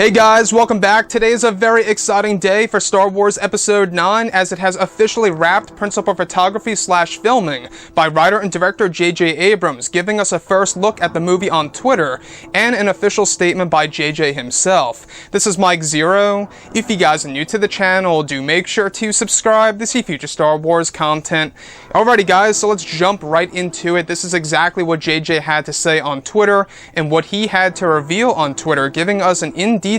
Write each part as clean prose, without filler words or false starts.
Hey guys, welcome back. Today is a very exciting day for Star Wars Episode 9 as it has officially wrapped principal photography / filming by writer and director J.J. Abrams, giving us a first look at the movie on Twitter and an official statement by J.J. himself. This is Mike Zero. If you guys are new to the channel, do make sure to subscribe to see future Star Wars content. Alrighty guys, so let's jump right into it. This is exactly what J.J. had to say on Twitter and what he had to reveal on Twitter, giving us an in-detail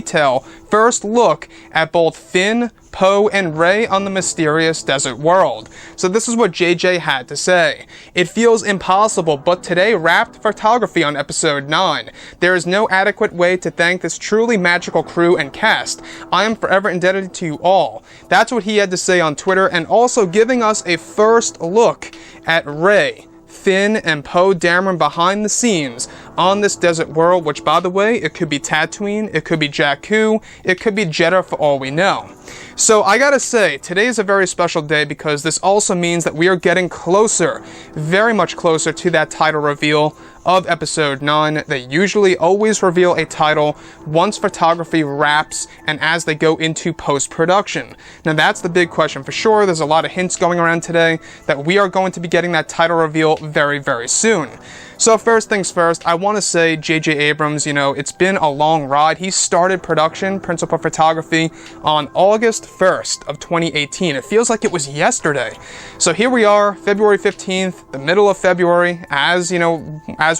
first look at both Finn, Poe, and Rey on the mysterious desert world. So this is what JJ had to say. It feels impossible, but today wrapped photography on Episode 9. There is no adequate way to thank this truly magical crew and cast. I am forever indebted to you all. That's what he had to say on Twitter, and also giving us a first look at Rey, Finn, and Poe Dameron behind the scenes on this desert world, which, by the way, it could be Tatooine, it could be Jakku, it could be Jeddah for all we know. So I gotta say, today is a very special day because this also means that we are getting closer, very much closer to that title reveal of Episode 9. They usually always reveal a title once photography wraps and as they go into post-production. Now that's the big question for sure. There's a lot of hints going around today that we are going to be getting that title reveal very, very soon. So first things first, I want to say J.J. Abrams, it's been a long ride. He started production, principal photography, on August 1st of 2018. It feels like it was yesterday. So here we are, February 15th, the middle of February. As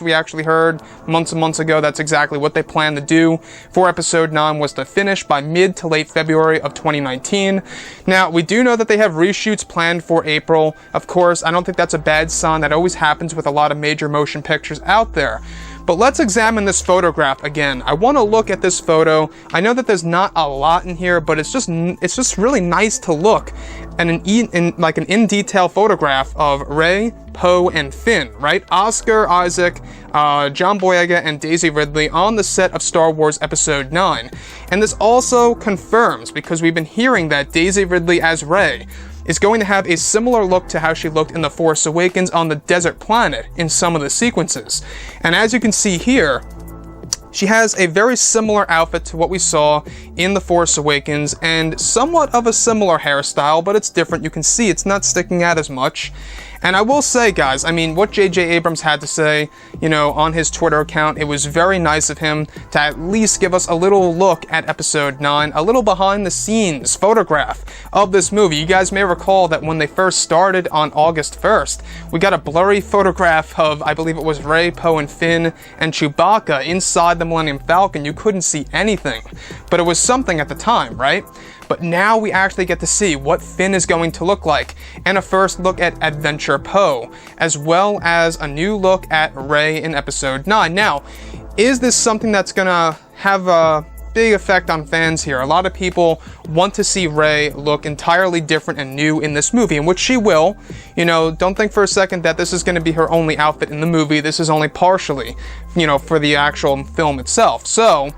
we actually heard months and months ago, that's exactly what they planned to do for Episode 9, was to finish by mid to late February of 2019. Now, we do know that they have reshoots planned for April. Of course, I don't think that's a bad sign. That always happens with a lot of major motion pictures out there. But let's examine this photograph again. I want to look at this photo. I know that there's not a lot in here, but it's just really nice to look at an in-detail photograph of Rey, Poe, and Finn, right? Oscar Isaac, John Boyega, and Daisy Ridley on the set of Star Wars Episode 9. And this also confirms, because we've been hearing that Daisy Ridley as Rey is going to have a similar look to how she looked in The Force Awakens on the desert planet in some of the sequences. And as you can see here, she has a very similar outfit to what we saw in The Force Awakens and somewhat of a similar hairstyle, but it's different. You can see it's not sticking out as much. And I will say, guys, what J.J. Abrams had to say, on his Twitter account, it was very nice of him to at least give us a little look at Episode 9, a little behind-the-scenes photograph of this movie. You guys may recall that when they first started on August 1st, we got a blurry photograph of, I believe it was Rey, Poe, and Finn, and Chewbacca inside the Millennium Falcon. You couldn't see anything, but it was something at the time, right? But now we actually get to see what Finn is going to look like, and a first look at Adventure Poe, as well as a new look at Rey in Episode 9. Now, is this something that's gonna have a big effect on fans here? A lot of people want to see Rey look entirely different and new in this movie, in which she will. Don't think for a second that this is going to be her only outfit in the movie. This is only partially, for the actual film itself. So,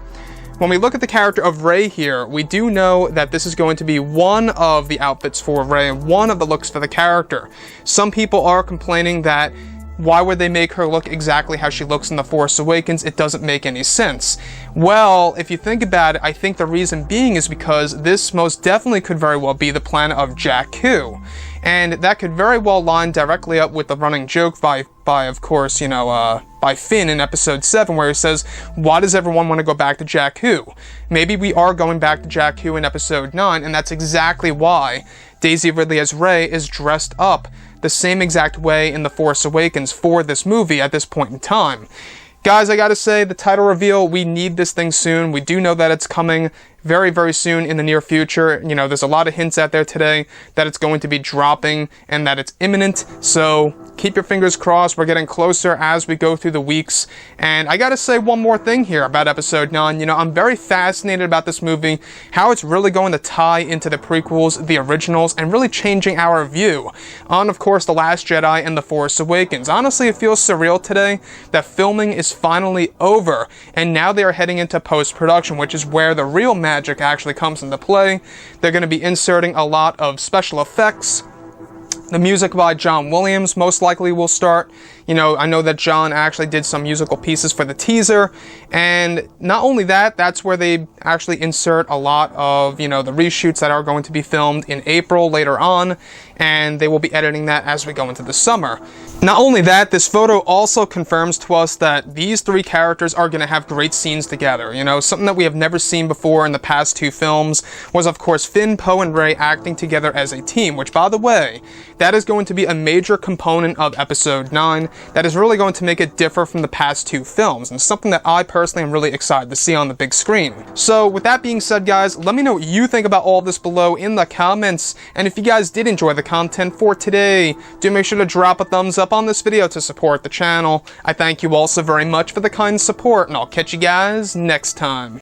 when we look at the character of Rey here, we do know that this is going to be one of the outfits for Rey, one of the looks for the character. Some people are complaining that why would they make her look exactly how she looks in The Force Awakens? It doesn't make any sense. Well, if you think about it, I think the reason being is because this most definitely could very well be the planet of Jakku. And that could very well line directly up with the running joke by of course, by Finn in Episode 7, where he says, why does everyone want to go back to Jakku? Maybe we are going back to Jakku in Episode 9, and that's exactly why Daisy Ridley as Rey is dressed up the same exact way in The Force Awakens for this movie at this point in time. Guys, I gotta say, the title reveal, we need this thing soon. We do know that it's coming very, very soon in the near future. There's a lot of hints out there today that it's going to be dropping and that it's imminent. So keep your fingers crossed. We're getting closer as we go through the weeks. And I gotta say one more thing here about Episode 9. I'm very fascinated about this movie, how it's really going to tie into the prequels, the originals, and really changing our view on, of course, The Last Jedi and The Force Awakens. Honestly, it feels surreal today that filming is finally over, and now they are heading into post-production, which is where the real magic actually comes into play. They're going to be inserting a lot of special effects. The music by John Williams most likely will start You know, I know that John actually did some musical pieces for the teaser, and not only that, that's where they actually insert a lot of, you know, the reshoots that are going to be filmed in April later on, and they will be editing that as we go into the summer. Not only that, this photo also confirms to us that these three characters are going to have great scenes together. You know, something that we have never seen before in the past two films was, of course, Finn, Poe, and Rey acting together as a team, which, by the way, that is going to be a major component of Episode 9 that is really going to make it differ from the past two films, and something that I personally am really excited to see on the big screen. So, with that being said, guys, let me know what you think about all of this below in the comments, and if you guys did enjoy the content for today, do make sure to drop a thumbs up on this video to support the channel. I thank you all so very much for the kind support, and I'll catch you guys next time.